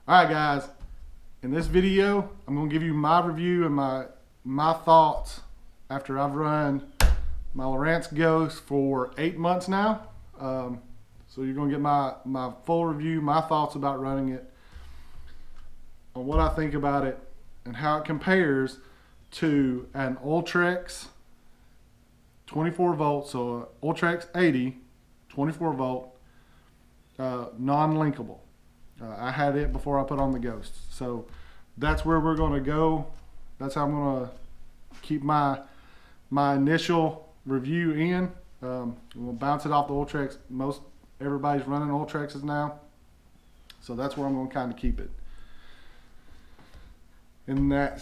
All right, guys. In this video, I'm going to give you my review and my thoughts after I've run my Lowrance Ghost for 8 months now. So you're going to get my full review, my thoughts about running it, on what I think about it, and how it compares to an Ultrex 24 volt, so Ultrex 80 24 volt non-linkable. I had it before I put on the Ghost, so that's where we're going to go. That's how I'm going to keep my initial review in. We'll bounce it off the Ultrex. Everybody's running Ultrexes now, so that's where I'm going to kind of keep it in that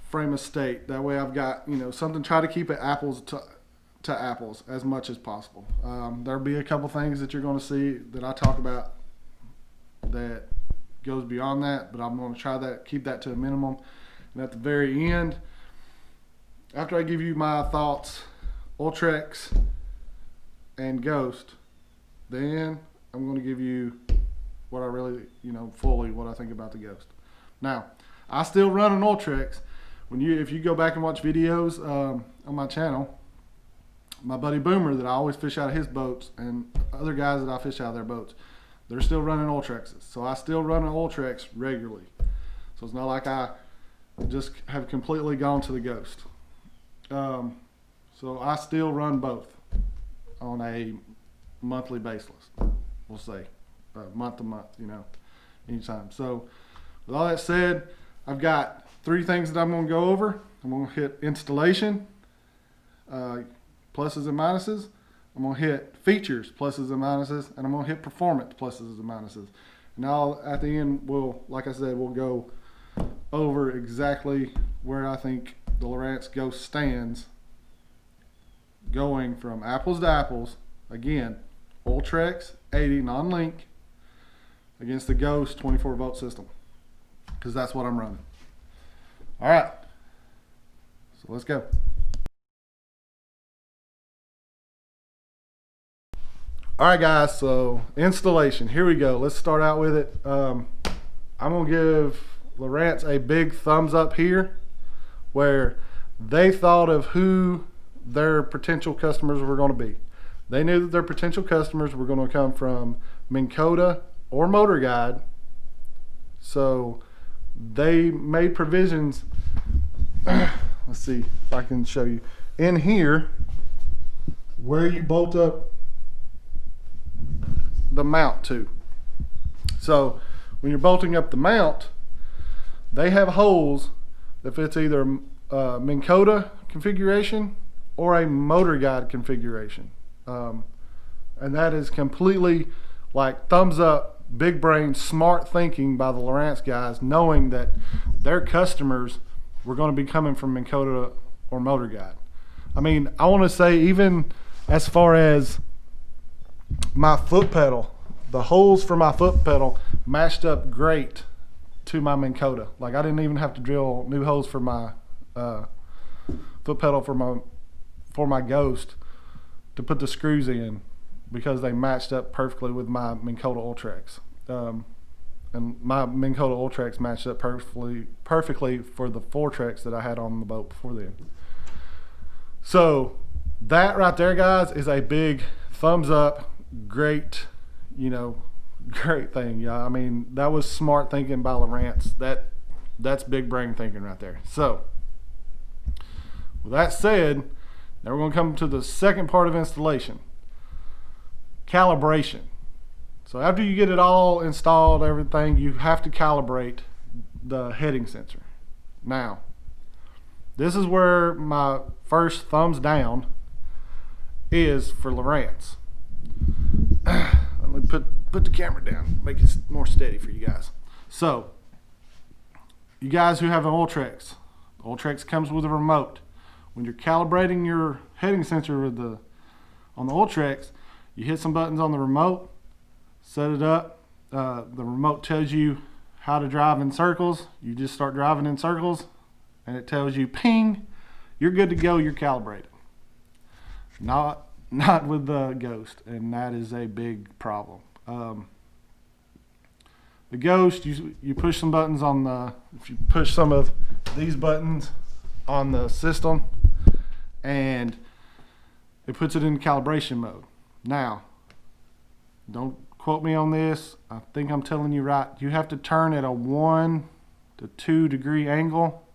frame of state. That way I've got, something, try to keep it apples to apples as much as possible. There'll be a couple things that you're going to see that I talk about that goes beyond that, but I'm going to try to keep that to a minimum. And at the very end, after I give you my thoughts, Ultrex and Ghost, then I'm going to give you what I really, fully what I think about the Ghost. Now, I still run an Ultrex. If you go back and watch videos on my channel, my buddy Boomer that I always fish out of his boats, and other guys that I fish out of their boats, they're still running Ultrexes. So I still run an Ultrex regularly. So it's not like I just have completely gone to the Ghost. So I still run both on a monthly basis, we'll say, month to month, anytime. So with all that said, I've got 3 things that I'm going to go over. I'm going to hit installation, pluses and minuses. I'm going to hit features, pluses and minuses, and I'm going to hit performance, pluses and minuses. Now at the end, like I said, we'll go over exactly where I think the Lowrance Ghost stands, going from apples to apples. Again, Ultrex 80 non-link against the Ghost 24 volt system, because that's what I'm running. All right, so let's go. All right, guys, so installation, here we go. Let's start out with it. I'm gonna give Lowrance a big thumbs up here, where they thought of who their potential customers were going to be. They knew that their potential customers were going to come from Minn Kota or Motor Guide, so they made provisions. Let's see if I can show you in here where you bolt up the mount to. So when you're bolting up the mount, they have holes if it's either Minn Kota configuration or a Motor Guide configuration, and that is completely like thumbs up, big brain, smart thinking by the Lowrance guys, knowing that their customers were going to be coming from Minn Kota or Motor Guide. I mean, I want to say, even as far as my foot pedal, the holes for my foot pedal matched up great to my Minn Kota. Like, I didn't even have to drill new holes for my foot pedal for my Ghost to put the screws in, because they matched up perfectly with my Minn Kota Ultrex. And my Minn Kota Ultrex matched up perfectly for the Fortrex that I had on the boat before then. So that right there, guys, is a big thumbs up. Great, great thing. Yeah, I mean, that was smart thinking by Lowrance. That's big brain thinking right there. So with that said, now we're going to come to the second part of installation, calibration. So after you get it all installed, everything, you have to calibrate the heading sensor. Now, this is where my first thumbs down is for Lowrance. Let me put the camera down, make it more steady for you guys. So, you guys who have an Ultrex, the Ultrex comes with a remote. When you're calibrating your heading sensor on the Ultrex, you hit some buttons on the remote, set it up. The remote tells you how to drive in circles. You just start driving in circles, and it tells you, ping, you're good to go, you're calibrated. Not with the Ghost, and that is a big problem. The Ghost, you push some buttons on the, if you push some of these buttons on the system, and it puts it in calibration mode. Now, don't quote me on this. I think I'm telling you right. You have to turn at a 1 to 2 degree angle.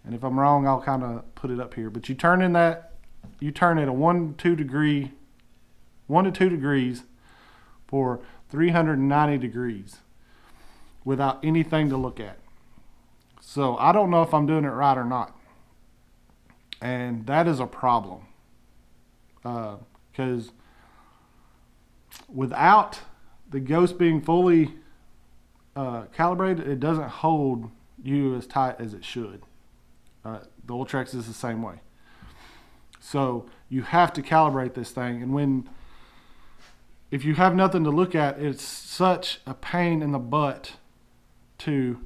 And if I'm wrong, I'll kind of put it up here. But you turn at a 1 to 2 degrees for 390 degrees without anything to look at. So I don't know if I'm doing it right or not. And that is a problem. Because without the Ghost being fully calibrated, it doesn't hold you as tight as it should. The Ultrex is the same way. So you have to calibrate this thing, and if you have nothing to look at, it's such a pain in the butt to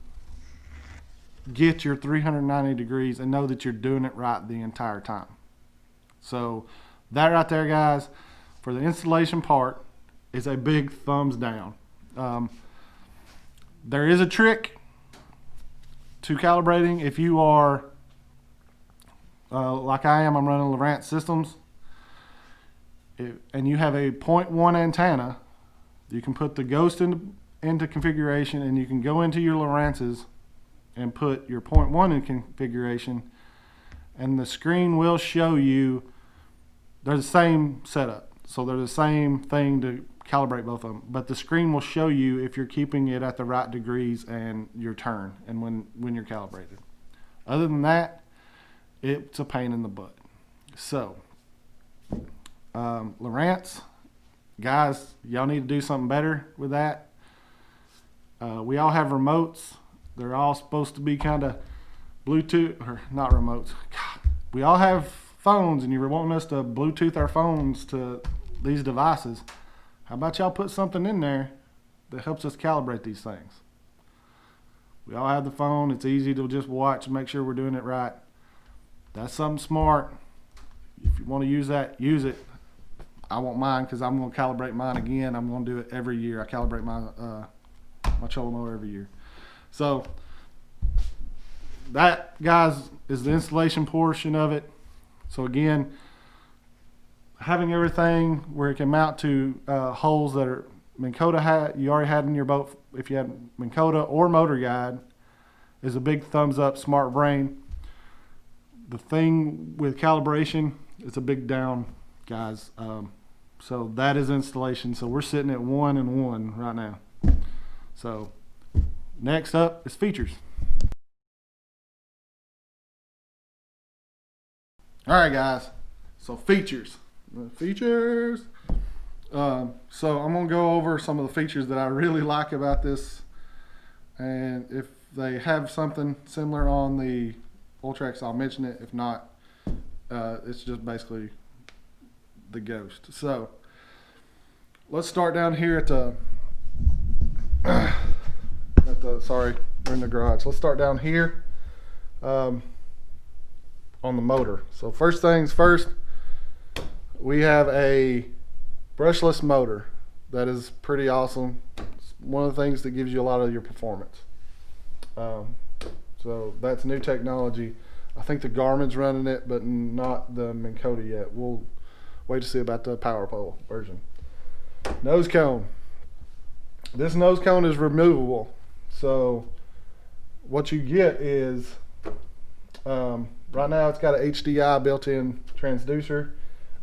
get your 390 degrees and know that you're doing it right the entire time. So that right there, guys, for the installation part, is a big thumbs down. There is a trick to calibrating. If you are like I am, I'm running Lowrance systems, and you have a 0.1 antenna, you can put the Ghost into configuration, and you can go into your Lowrances and put your 0.1 in configuration, and the screen will show you they're the same setup. So they're the same thing to calibrate both of them, but the screen will show you if you're keeping it at the right degrees and your turn and when you're calibrated. Other than that, it's a pain in the butt. So Lowrance, guys, y'all need to do something better with that. We all have remotes. They're all supposed to be kind of Bluetooth, or not remotes. God, we all have phones, and you're wanting us to Bluetooth our phones to these devices. How about y'all put something in there that helps us calibrate these things? We all have the phone. It's easy to just watch and make sure we're doing it right. That's something smart. If you want to use that, use it. I want mine because I'm going to calibrate mine again. I'm going to do it every year. I calibrate my trolling mower every year. So that, guys, is the installation portion of it. So again, having everything where it can mount to holes that are Minn Kota you already had in your boat, if you had Minn Kota or Motor Guide, is a big thumbs up. Smart brain. The thing with calibration, it's a big down, guys. So that is installation. So we're sitting at 1 and 1 right now. So next up is features. All right, guys. So features. So I'm gonna go over some of the features that I really like about this, and if they have something similar on the Ultrex, I'll mention it. If not, it's just basically the Ghost. So let's start down here at the sorry, we're in the garage. Let's start down here on the motor. So first things first, we have a brushless motor. That is pretty awesome. It's one of the things that gives you a lot of your performance. So that's new technology. I think the Garmin's running it, but not the Minn Kota yet. We'll wait to see about the power pole version. Nose cone. This nose cone is removable. So what you get is, right now it's got an HDI built-in transducer.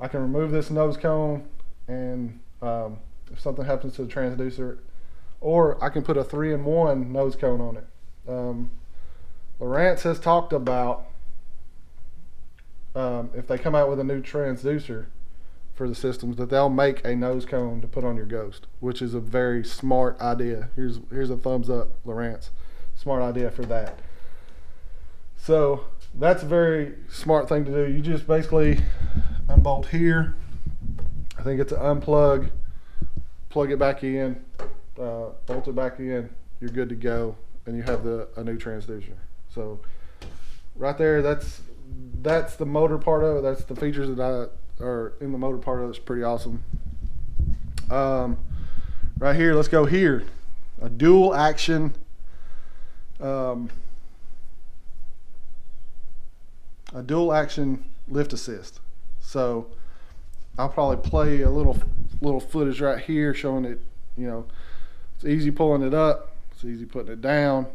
I can remove this nose cone, and if something happens to the transducer, or I can put a 3-in-1 nose cone on it. Lowrance has talked about if they come out with a new transducer for the systems, that they'll make a nose cone to put on your Ghost, which is a very smart idea. Here's a thumbs up, Lowrance. Smart idea for that. So that's a very smart thing to do. You just basically unbolt here. I think it's an unplug, plug it back in, bolt it back in, you're good to go, and you have a new transducer. So right there, that's the motor part of it. That's the features that are in the motor part of it. It's pretty awesome. Right here, let's go here. a dual action lift assist. So I'll probably play a little footage right here showing it. You know, it's easy pulling it up, it's easy putting it down.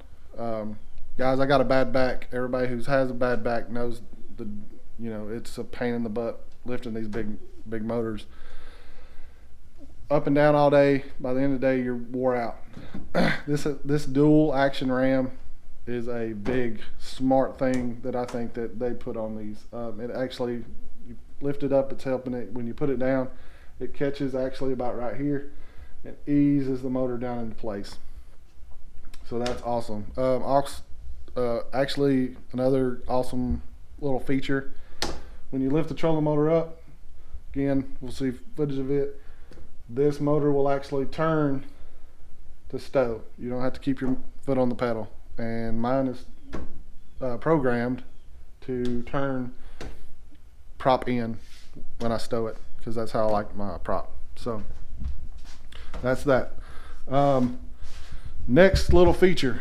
Guys, I got a bad back. Everybody who has a bad back knows it's a pain in the butt lifting these big motors up and down all day. By the end of the day, you're wore out. This dual action ram is a big smart thing that I think that they put on these. It actually, you lift it up, it's helping it. When you put it down, it catches actually about right here and eases the motor down into place. So that's awesome. Actually, another awesome little feature, when you lift the trolling motor up, again, we'll see footage of it, this motor will actually turn to stow. You don't have to keep your foot on the pedal. And mine is programmed to turn prop in when I stow it, because that's how I like my prop. So that's that. Next little feature.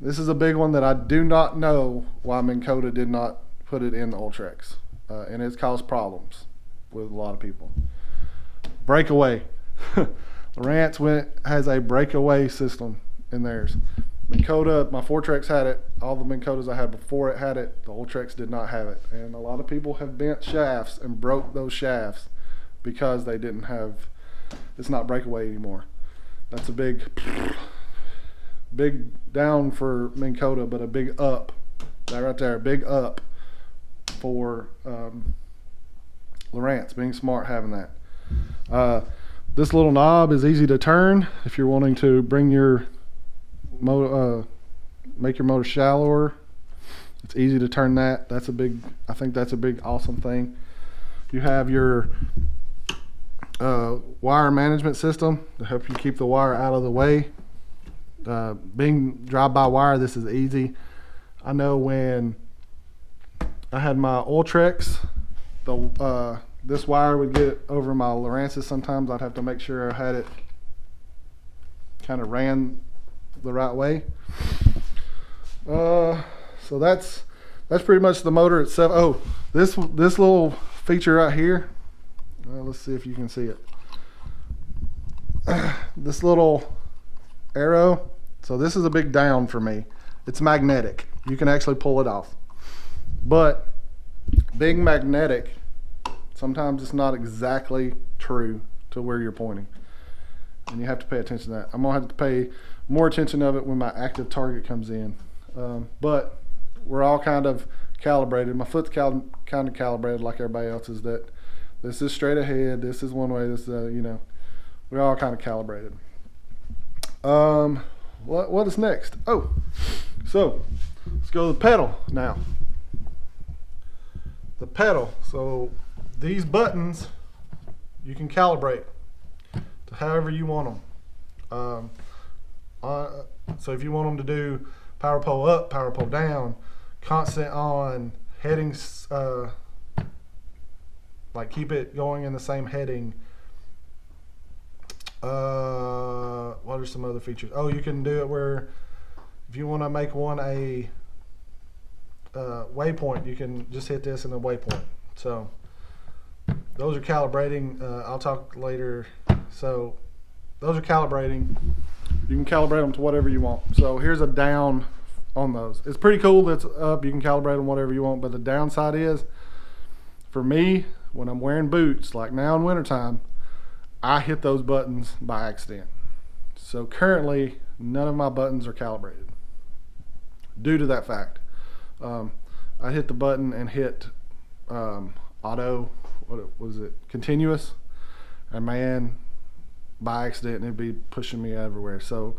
This is a big one that I do not know why Minn Kota did not put it in the Ultrex. And it's caused problems with a lot of people. Breakaway. Lowrance has a breakaway system in theirs. Minn Kota, my Fortrex had it. All the Minn Kotas I had before it had it. The Ultrex did not have it. And a lot of people have bent shafts and broke those shafts because they didn't have, it's not breakaway anymore. That's a big down for Minn Kota, but a big up. That right there, a big up for Lowrance, being smart having that. This little knob is easy to turn if you're wanting to bring your motor, make your motor shallower. It's easy to turn that. That's a big, I think that's a big awesome thing. You have your wire management system to help you keep the wire out of the way. Being drive-by-wire, this is easy. I know when I had my Ultrex, this wire would get over my Lowrances. Sometimes I'd have to make sure I had it kind of ran the right way. So that's pretty much the motor itself. Oh, this little feature right here. Let's see if you can see it. This little arrow. So this is a big down for me. It's magnetic. You can actually pull it off. But being magnetic, sometimes it's not exactly true to where you're pointing. And you have to pay attention to that. I'm going to have to pay more attention of it when my active target comes in. But we're all kind of calibrated. My foot's kind of calibrated like everybody else's, that this is straight ahead, this is one way, this is, we're all kind of calibrated. What is next? Oh, so let's go to the pedal now. The pedal. So these buttons you can calibrate to however you want them. So if you want them to do power pull up, power pull down, constant on, headings, like keep it going in the same heading. What are some other features? Oh, you can do it where if you want to make one a waypoint, you can just hit this in the waypoint. So those are calibrating. I'll talk later. So those are calibrating. You can calibrate them to whatever you want. So here's a down on those. It's pretty cool that's up. You can calibrate them whatever you want, but the downside is, for me, when I'm wearing boots, like now in wintertime, I hit those buttons by accident. So currently, none of my buttons are calibrated due to that fact. I hit the button and hit auto, what was it, continuous, and man, by accident, it'd be pushing me everywhere. So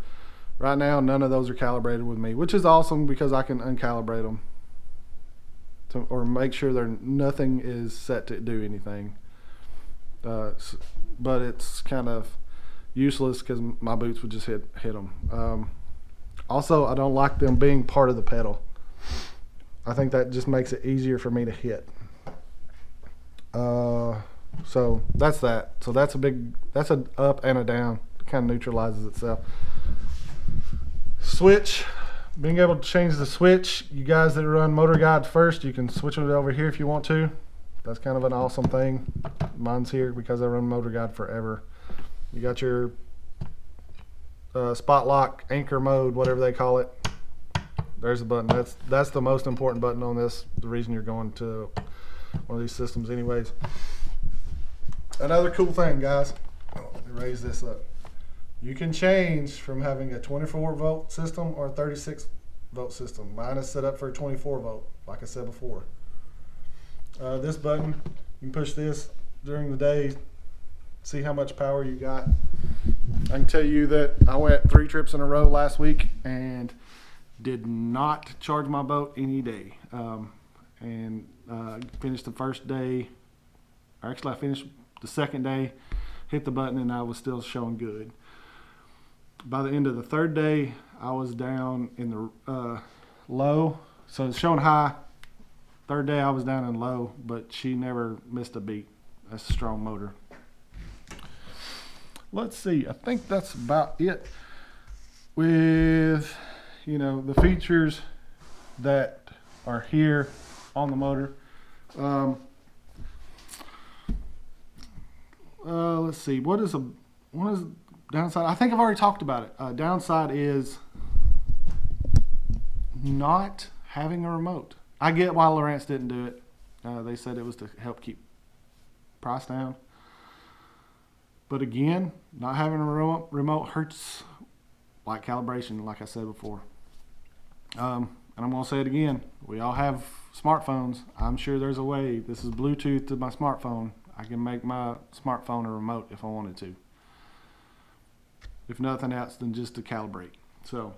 right now, none of those are calibrated with me, which is awesome because I can uncalibrate them or make sure nothing is set to do anything. But it's kind of useless because my boots would just hit them. Also, I don't like them being part of the pedal. I think that just makes it easier for me to hit. So that's that. So that's an up and a down. It kind of neutralizes itself. switch, being able to change the switch. You guys that run motor guide first, you can switch it over here if you want to. That's kind of an awesome thing. Mine's here because I run motor guide forever. You got your spot lock, anchor mode, whatever they call it. There's a button. That's the most important button on this. The reason you're going to one of these systems anyways. Another cool thing, guys. Let me raise this up. You can change from having a 24 volt system or a 36 volt system. Mine is set up for a 24 volt, like I said before. This button, you can push this during the day, see how much power you got. I can tell you that I went 3 trips in a row last week and did not charge my boat any day. Finished the first day, or actually I finished the second day, hit the button and I was still showing good. By the end of the third day, I was down in the low, so it's showing high. Third day I was down in low, but she never missed a beat. That's a strong motor. Let's see, I think that's about it with, you know, the features that are here on the motor. Let's see, what is downside? I think I've already talked about it. Downside is not having a remote. I get why Lowrance didn't do it. They said it was to help keep price down. But again, not having a remote hurts like calibration, like I said before. And I'm going to say it again. We all have smartphones. I'm sure there's a way. This is Bluetooth to my smartphone. I can make my smartphone a remote if I wanted to. If nothing else than just to calibrate. So,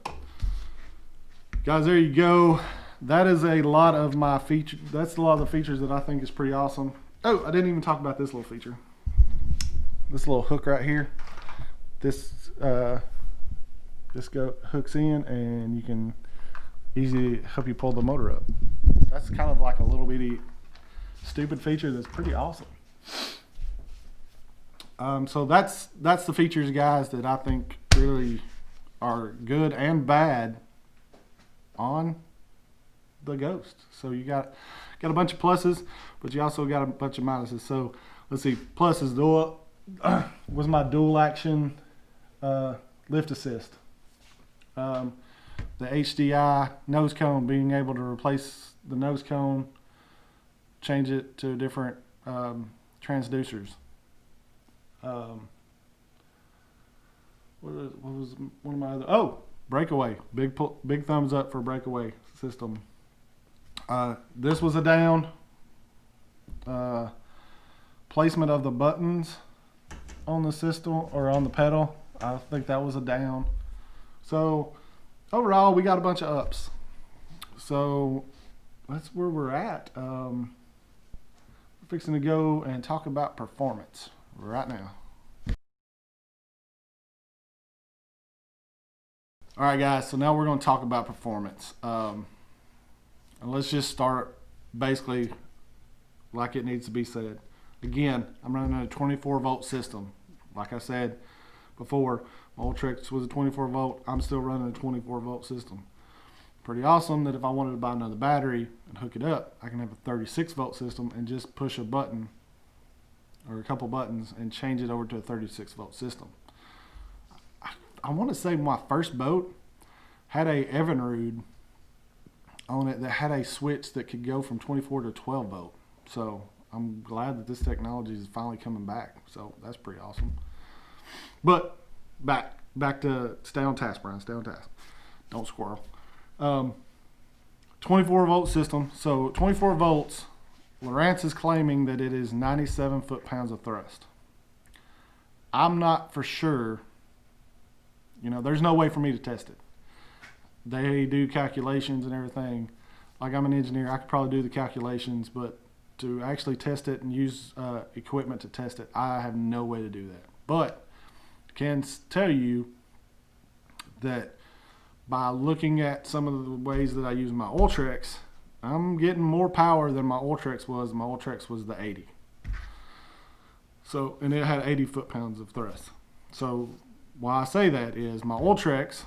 guys, there you go. That is a lot of my features. That's a lot of the features that I think is pretty awesome. Oh, I didn't even talk about this little feature. This little hook right here. This hooks in, and you can easily help you pull the motor up. That's kind of like a little bitty stupid feature that's pretty awesome. So that's the features, guys, that I think really are good and bad on the Ghost. So you got a bunch of pluses, but you also got a bunch of minuses. So let's see, pluses was my dual action lift assist. The HDI nose cone, being able to replace the nose cone, change it to different transducers. What was one of my other? Oh, breakaway. Big thumbs up for breakaway system. This was a down. Placement of the buttons on the system or on the pedal, I think that was a down. So overall, we got a bunch of ups. So that's where we're at. We're fixing to go and talk about performance right now. All right, guys, so now we're going to talk about performance. And let's just start basically like it needs to be said. Again, I'm running a 24 volt system. Like I said before, my Ultrex was a 24 volt. I'm still running a 24 volt system. Pretty awesome that if I wanted to buy another battery and hook it up, I can have a 36 volt system and just push a button or a couple buttons and change it over to a 36 volt system. I want to say my first boat had a Evinrude on it that had a switch that could go from 24 to 12 volt. So I'm glad that this technology is finally coming back. So that's pretty awesome. But back to stay on task, Brian. Stay on task. Don't squirrel. 24 volt system. So 24 volts. Lowrance is claiming that it is 97 foot-pounds of thrust. I'm not for sure. You know, there's no way for me to test it. They do calculations and everything. Like, I'm an engineer, I could probably do the calculations, but to actually test it and use equipment to test it, I have no way to do that. But I can tell you that by looking at some of the ways that I use my Ultrex, I'm getting more power than my Ultrex was. My Ultrex was the 80. So, and it had 80 foot-pounds of thrust. So why I say that is my Ultrex,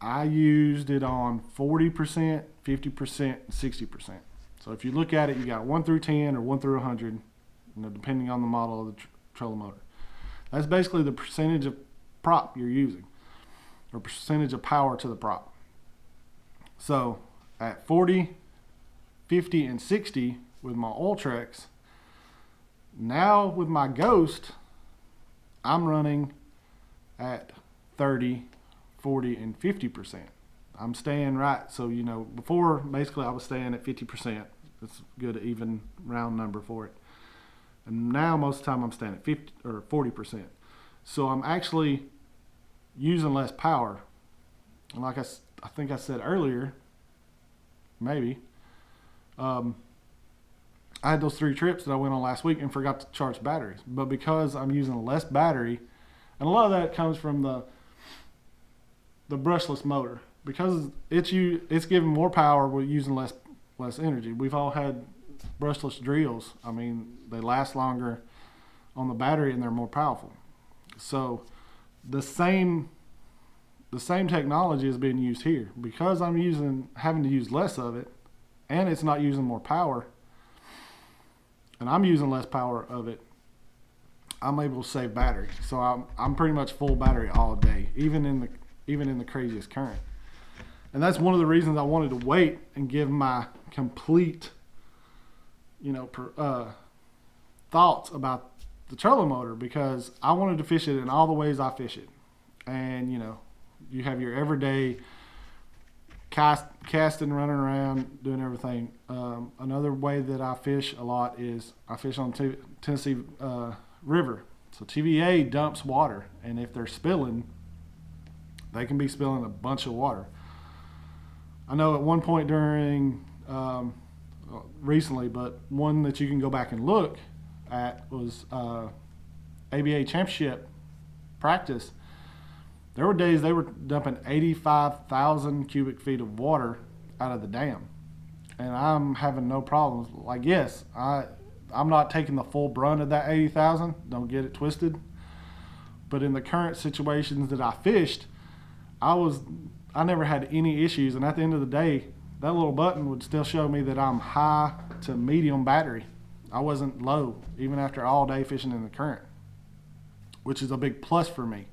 I used it on 40%, 50%, and 60%. So if you look at it, you got 1 through 10 or 1 through 100, depending on the model of the trolling motor. That's basically the percentage of prop you're using, or percentage of power to the prop. So at 40, 50, and 60 with my Ultrex, now with my Ghost, I'm running at 30, 40, and 50%. I'm staying right. So, before, basically I was staying at 50%. That's a good even round number for it. And now most of the time I'm staying at 50 or 40%. So I'm actually using less power. And like I think I said earlier, maybe, I had those 3 trips that I went on last week and forgot to charge batteries. But because I'm using less battery, and a lot of that comes from the brushless motor, because it's giving more power with using less energy. We've all had brushless drills. I mean, they last longer on the battery and they're more powerful. So the same technology is being used here. Because I'm having to use less of it, and it's not using more power, and I'm using less power of it, I'm able to save battery. So I'm pretty much full battery all day, even in the craziest current. And that's one of the reasons I wanted to wait and give my complete, thoughts about the trolling motor, because I wanted to fish it in all the ways I fish it. And you have your everyday casting, running around, doing everything. Another way that I fish a lot is I fish on Tennessee River. So TVA dumps water, and if they're spilling, they can be spilling a bunch of water. I know at one point during recently, but one that you can go back and look at was ABA championship practice. There were days they were dumping 85,000 cubic feet of water out of the dam, and I'm having no problems. Like, yes, I'm not taking the full brunt of that 80,000. Don't get it twisted. But in the current situations that I fished, I never had any issues, and at the end of the day, that little button would still show me that I'm high to medium battery. I wasn't low, even after all day fishing in the current, which is a big plus for me.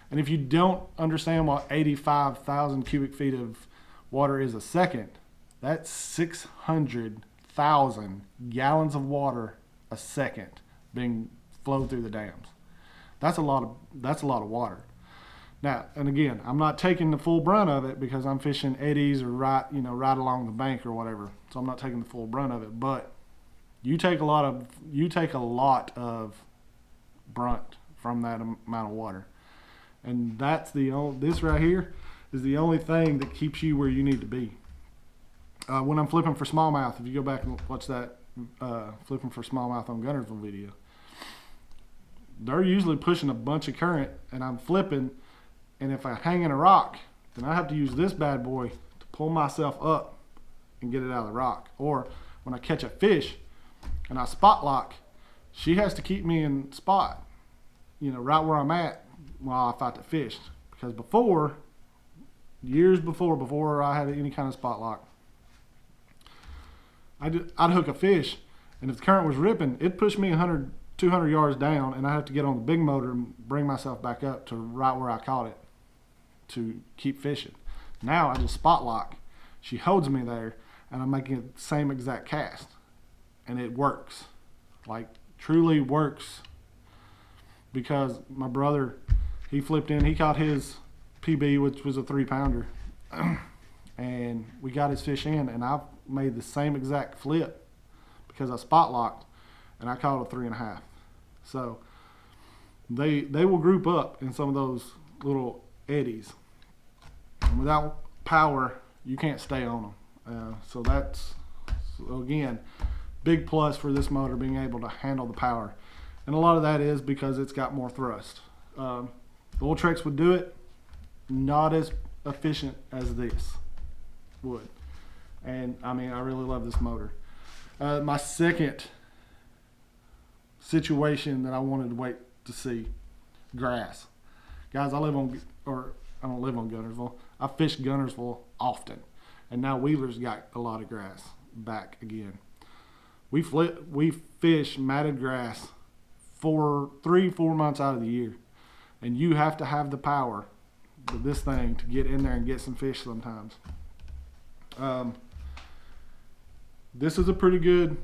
And if you don't understand what 85,000 cubic feet of water is a second, that's 600,000 gallons of water a second being flowed through the dams. That's a lot of water. Now, and again, I'm not taking the full brunt of it because I'm fishing eddies or right along the bank or whatever. So I'm not taking the full brunt of it, but you take a lot of brunt from that amount of water. And that's this right here is the only thing that keeps you where you need to be. When I'm flipping for smallmouth, if you go back and watch that flipping for smallmouth on Gunnersville video, they're usually pushing a bunch of current, and I'm flipping, and if I hang in a rock, then I have to use this bad boy to pull myself up and get it out of the rock. Or when I catch a fish and I spot lock, she has to keep me in spot, right where I'm at while I fight the fish. Because years before I had any kind of spot lock, I'd hook a fish, and if the current was ripping, it'd push me 100, 200 yards down, and I have to get on the big motor and bring myself back up to right where I caught it to keep fishing. Now I just spot lock. She holds me there, and I'm making the same exact cast, and it works. Like, truly works, because my brother, he flipped in, he caught his PB, which was a 3-pounder, and we got his fish in, and I made the same exact flip because I spot locked, and I caught a 3.5. So they will group up in some of those little eddies, and without power you can't stay on them. So again, big plus for this motor, being able to handle the power. And a lot of that is because it's got more thrust. The Ultrex would do it, not as efficient as this would. And I mean, I really love this motor. My second situation that I wanted to wait to see, grass. Guys, I live on, or I don't live on Gunnersville. I fish Gunnersville often, and now Wheeler's got a lot of grass back again. We fish matted grass for 3-4 months out of the year, and you have to have the power with this thing to get in there and get some fish sometimes. This is a pretty good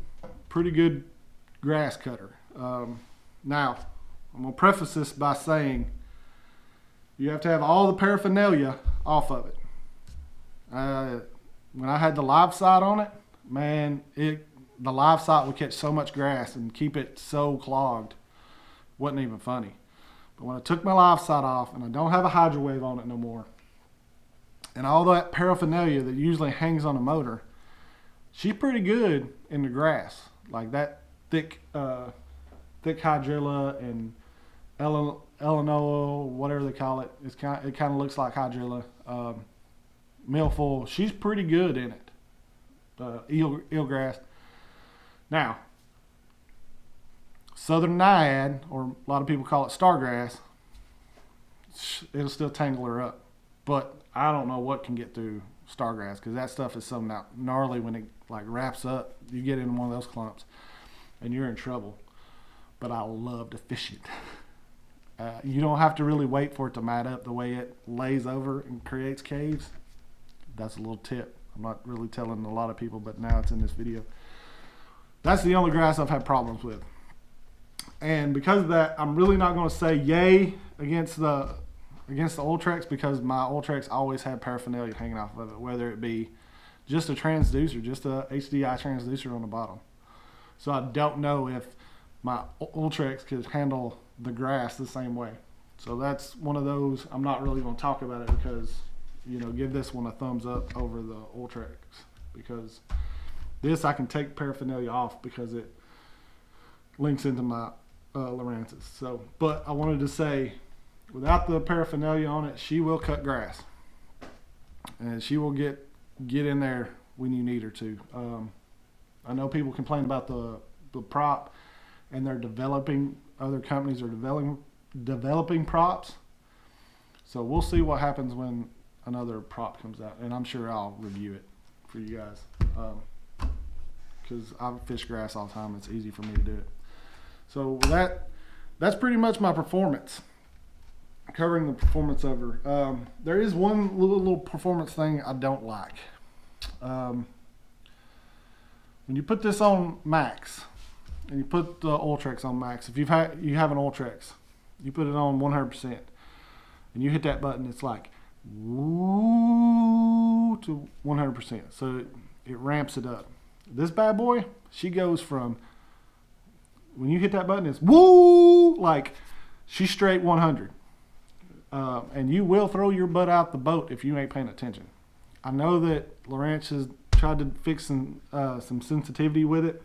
grass cutter. Now, I'm gonna preface this by saying you have to have all the paraphernalia off of it. When I had the live site on it, man, the live site would catch so much grass and keep it so clogged. Wasn't even funny. But when I took my live site off and I don't have a hydro wave on it no more, and all that paraphernalia that usually hangs on a motor, she's pretty good in the grass. Like that thick hydrilla and Elanoa, whatever they call it. It kind of looks like hydrilla. Milfoil, she's pretty good in it. Eelgrass. Now, Southern Naiad, or a lot of people call it stargrass, it'll still tangle her up. But I don't know what can get through stargrass, because that stuff is so gnarly when it like wraps up. You get in one of those clumps and you're in trouble. But I love to fish it. You don't have to really wait for it to mat up the way it lays over and creates caves. That's a little tip. I'm not really telling a lot of people, but now it's in this video. That's the only grass I've had problems with. And because of that, I'm really not going to say yay against the Ultrex, because my Ultrex always had paraphernalia hanging off of it, whether it be just a transducer, just a HDI transducer on the bottom. So I don't know if my Ultrex could handle the grass the same way. So that's one of those. I'm not really going to talk about it because, you know, give this one a thumbs up over the Ultrex, because this I can take paraphernalia off because it links into my Lowrances. So, but I wanted to say, without the paraphernalia on it, she will cut grass, and she will get in there when you need her to. I know people complain about the prop, and they're developing. Other companies are developing props. So we'll see what happens when another prop comes out, and I'm sure I'll review it for you guys, because I fish grass all the time. It's easy for me to do it. So that's pretty much my performance, covering the performance of her. There is one little performance thing I don't like. When you put this on max, and you put the Ultrex on max, if you have an Ultrex, you put it on 100%, and you hit that button, it's like woo to 100%. So it ramps it up. This bad boy, she goes from, when you hit that button, it's woo, like she's straight 100. And you will throw your butt out the boat if you ain't paying attention. I know that Lowrance has tried to fix some sensitivity with it,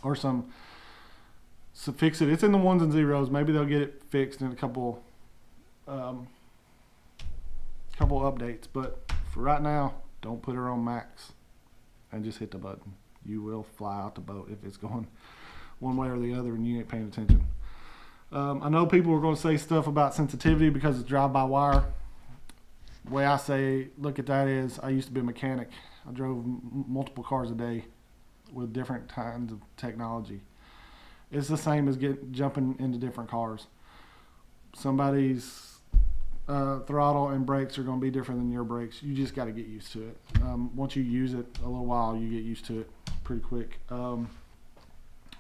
or fix it. It's in the 1s and 0s. Maybe they'll get it fixed in a couple updates. But for right now, don't put her on max and just hit the button. You will fly out the boat if it's going one way or the other and you ain't paying attention. I know people are going to say stuff about sensitivity because it's drive-by-wire. The way I say look at that is, I used to be a mechanic. I drove multiple cars a day with different kinds of technology. It's the same as jumping into different cars. Somebody's throttle and brakes are going to be different than your brakes. You just got to get used to it. Once you use it a little while, you get used to it pretty quick.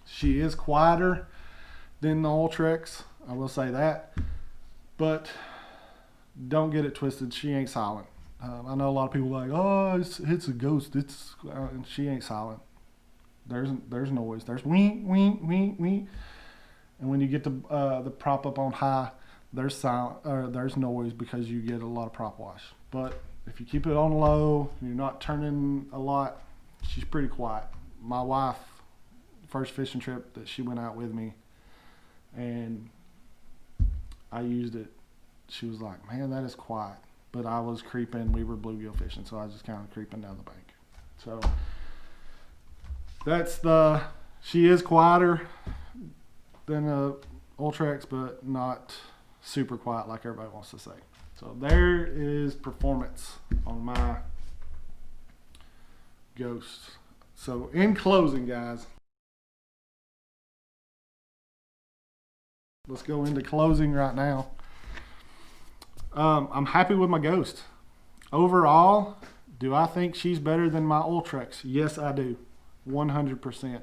She is quieter than the Ultrex, I will say that, but don't get it twisted. She ain't silent. I know a lot of people are like, oh, it's a ghost. And she ain't silent. There's noise. There's wee wee wee wee, and when you get the prop up on high, there's silent, or there's noise, because you get a lot of prop wash. But if you keep it on low, you're not turning a lot, she's pretty quiet. My wife, first fishing trip that she went out with me, and I used it, she was like, man, that is quiet. But I was creeping, we were bluegill fishing, so I was just kind of creeping down the bank. So she is quieter than a Ultrex, but not super quiet like everybody wants to say. So there is performance on my Ghost. So in closing, guys, let's go into closing right now. I'm happy with my Ghost. Overall, do I think she's better than my Ultrex? Yes, I do. 100%.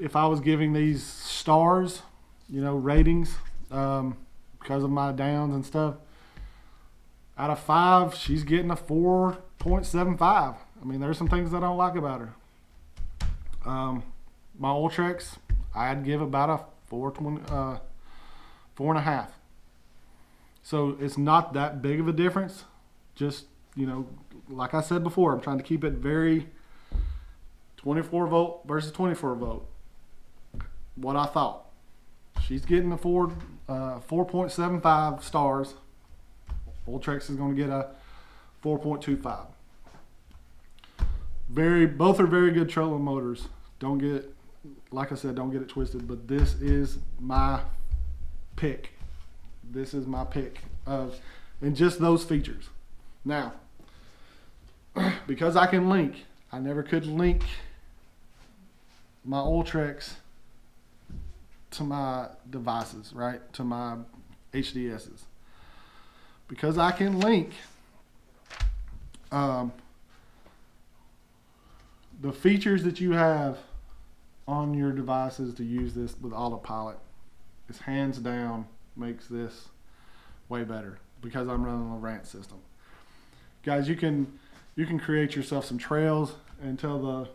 If I was giving these stars, ratings, because of my downs and stuff, out of 5, she's getting a 4.75. I mean, there's some things I don't like about her. My Ultrex, I'd give about a 4.5. So it's not that big of a difference. Just, like I said before, I'm trying to keep it very 24 volt versus 24 volt. What I thought. She's getting a 4.75 stars. Ultrex is going to get a 4.25. Both are very good trolling motors. Like I said, don't get it twisted, but this is my pick. This is my pick and just those features. Now, because I can link, I never could link my Ultrex to my devices, right? To my HDSs. Because I can link, the features that you have on your devices to use this with autopilot is hands down makes this way better because I'm running a Lowrance system. Guys, you can create yourself some trails and tell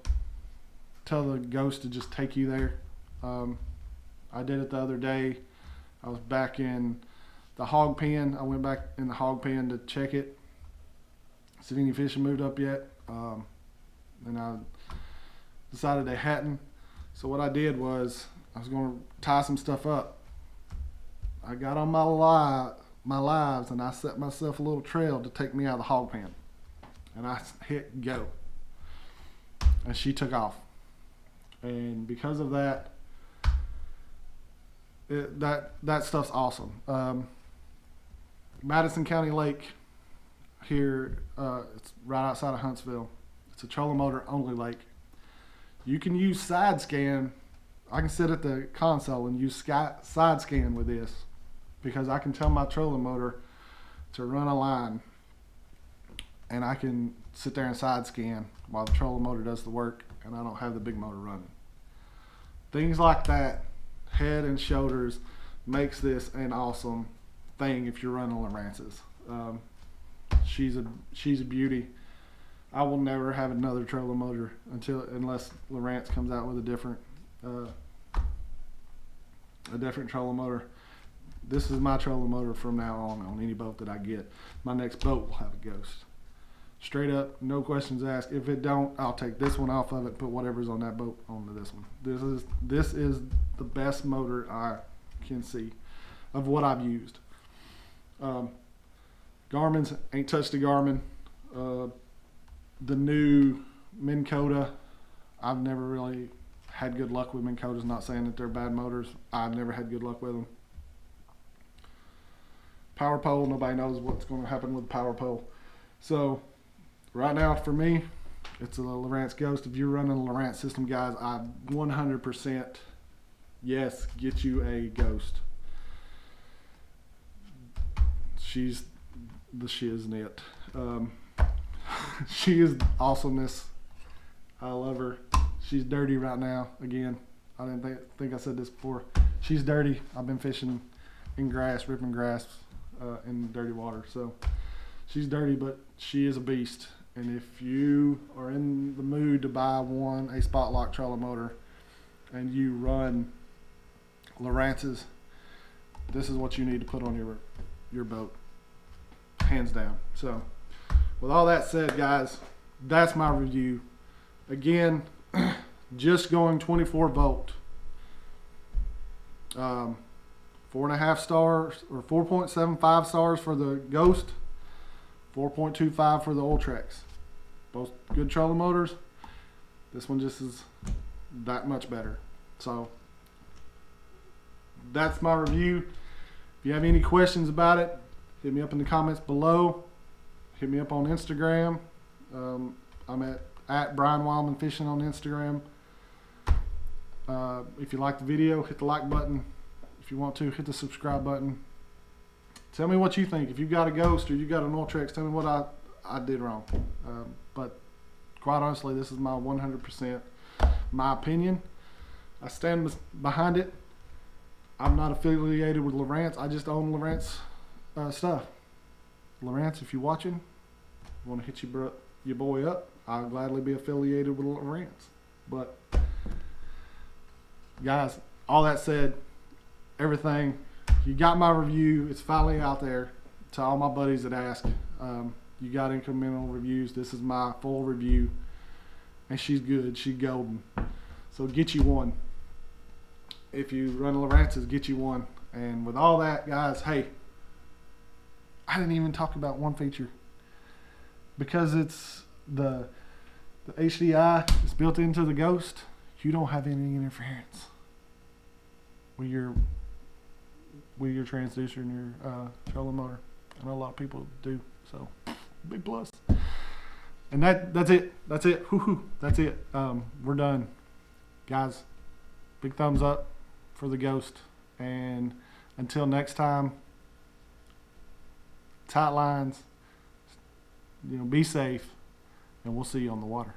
the Ghost to just take you there. I did it the other day. I was back in the hog pen. I went back in the hog pen to check it, see if any fish had moved up yet. And I decided they hadn't. So what I did was I was going to tie some stuff up. I got on my lives and I set myself a little trail to take me out of the hog pen. And I hit go. And she took off. And because of that, that stuff's awesome. Madison County Lake here, it's right outside of Huntsville. It's a trolling motor only lake. You can use side scan. I can sit at the console and use side scan with this because I can tell my trolling motor to run a line and I can sit there and side scan while the trolling motor does the work and I don't have the big motor running. Things like that, head and shoulders, makes this an awesome thing if you're running Lowrances. She's a beauty. I will never have another trolling motor unless Lowrance comes out with a different trolling motor. This is my trolling motor from now on any boat that I get. My next boat will have a Ghost. Straight up, no questions asked. If it don't, I'll take this one off of it, put whatever's on that boat onto this one. This is the best motor I can see of what I've used. Garmin's ain't touched a Garmin. The new Minn Kota, I've never really had good luck with Minn Kotas. Not saying that they're bad motors. I've never had good luck with them. Power pole, nobody knows what's going to happen with the power pole. So right now for me, it's a Lowrance Ghost. If you're running a Lowrance system, guys, I 100% yes, get you a Ghost. She's the shiznit. She is awesomeness. I love her. She's dirty right now. Again, I didn't think I said this before. She's dirty. I've been fishing in grass, ripping grass in dirty water. So she's dirty, but she is a beast. And if you are in the mood to buy a spot lock trolling motor and you run Lowrances, this is what you need to put on your boat, hands down. So with all that said, guys, that's my review. Again, just going 24 volt, 4.5 stars or 4.75 stars for the Ghost, 4.25 for the Ultrex. Both good trolling motors. This one just is that much better. So that's my review. If you have any questions about it, hit me up in the comments below. Hit me up on Instagram. I'm at Brian Wildman Fishing on Instagram. If you like the video, hit the like button. If you want to, hit the subscribe button. Tell me what you think. If you got a Ghost or you got an Ultrex, tell me what I did wrong. But quite honestly, this is my 100% my opinion. I stand behind it. I'm not affiliated with Lowrance. I just own Lowrance stuff. Lowrance, if you're watching, want to hit your boy up, I'll gladly be affiliated with Lowrance. But guys, all that said, everything, you got my review. It's finally out there. To all my buddies that ask, you got incremental reviews. This is my full review, and she's good. She's golden. So get you one. If you run Lowrance's, get you one. And with all that, guys, hey, I didn't even talk about one feature. Because it's the HDI is built into the Ghost, you don't have any interference with your transducer and your trolling motor. I know a lot of people do, so big plus. And that's it. That's it. Woo-hoo. That's it. We're done, guys. Big thumbs up for the Ghost, and until next time, tight lines, be safe, and we'll see you on the water.